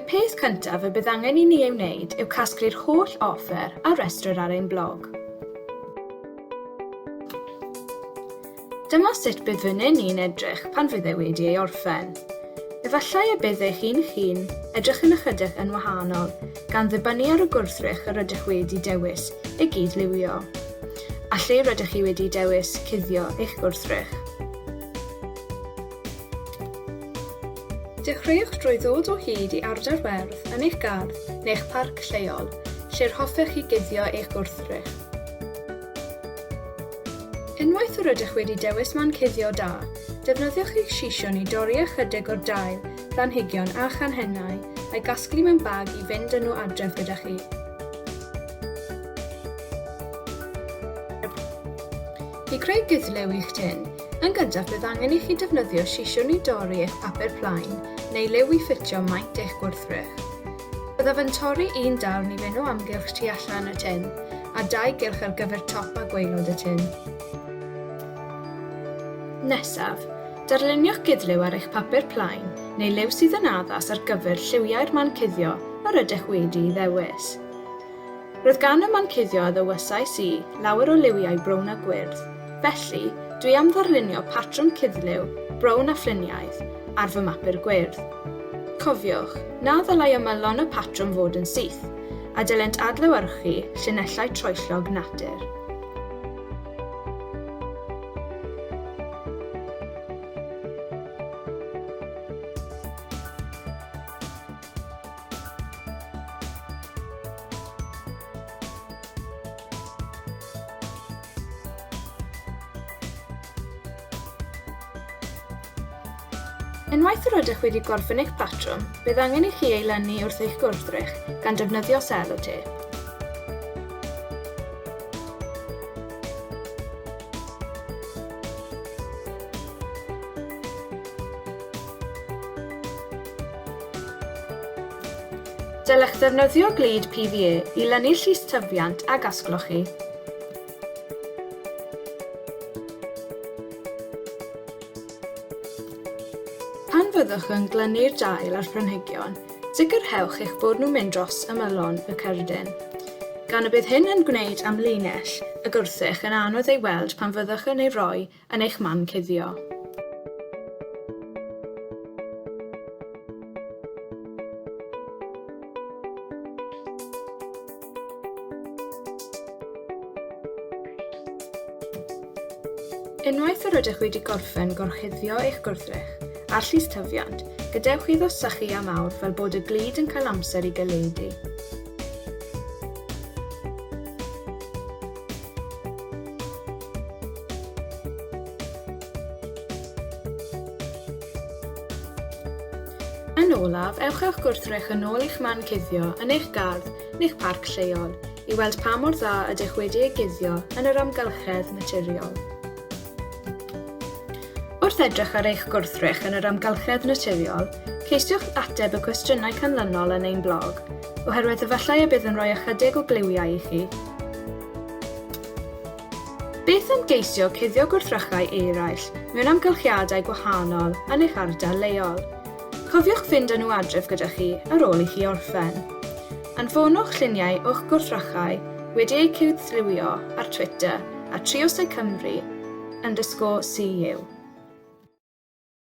peth cyntaf y bydd angen I ni ei wneud yw casglu'r holl offer a restr ar ein blog. Dyma sut bydd fy ni'n edrych pan fydd ei wedi ei orffen. Efallai y bydd eich hun edrych yn ychydig yn wahanol gan ddibynnu ar y gwrthrych yr ydych wedi dewis ei gydliwio. A lle rydych chi wedi dewis cuddio eich gwrthrych. Dechreuwch drwy ddod o hyd I ardal werdd yn eich gardd neu'ch parc lleol, lle'r hoffech chi guddio eich gwrthrych. Unwaith yr ydych wedi dewis man cuddio da, defnyddiwch eich sisiwn I dorri ychydig o'r dail, planhigion a chanhennau a'i gasglu mewn bag I fynd â nhw adref gyda chi. I greu gyddlew i'ch tyn, yn gyntaf bydd angen I chi defnyddio sisiwn I dorri eich papur plaen neu liw I ffitio maint eich gwrthrych. Byddaf yn torri un darn I fynd o amgylch tu allan y tyn, a dau gylch ar gyfer top a gwaelod y tyn. Nesaf, darluniwch gyddlew ar eich papur plaen neu liw sydd yn addas ar gyfer lliwiau'r man cuddio yr ydych wedi I ddewis. Roedd gan y man cuddio a ddywysais I lawer o liwiau brown a gwyrdd, felly dwi am ddarlunio patrwm cudlew, brown a ffliniaidd ar fy mapur gwyrdd. Cofiwch, na ddylai ymylon y patrwm fod yn syth, a dylent adlewyrchu llinellau troellog natur. Unwaith yr ydych wedi gorffen eich patrwm, bydd angen I chi eilynu wrth eich gwrthrych gan defnyddio selotêp. Dylech ddefnyddio glud PVA I lynu llys tyfiant a gasglwch chi. Pan fyddwch yn glynu'r dail a'r planhigion, sicrhewch eich bod nhw'n mynd dros ymylon y cerdyn. Gan y bydd hyn yn gwneud am linell, y gwrthrych yn anodd ei weld pan fyddwch yn ei roi yn eich man cuddio. Unwaith yr ydych wedi gorffen gorchuddio eich gwrthrych, a'r llys tyfiant, gadewch iddo sychu am awr fel bod y glud yn cael amser I galedu. Yn olaf, ewch eich gwrthrych yn ôl eich man cuddio yn eich gardd neu'ch parc lleol I weld pa mor dda ydych wedi ei guddio yn yr amgylchedd naturiol. Wrth edrych ar eich gwrthrych yn yr amgylchedd naturiol, ceisiwch ateb y cwestiynau canlynol yn ein blog, oherwydd efallai y bydd yn rhoi ychydig o gliwiau I chi. Beth am geisio cuddio gwrthrychau eraill mewn amgylchiadau gwahanol yn eich ardal leol? Cofiwch fynd â nhw adref gyda chi ar ôl I chi orffen. Anfonwch lluniau o'ch gwrthrychau wedi eu cydliwio ar Twitter @triosau Cymru _ CU.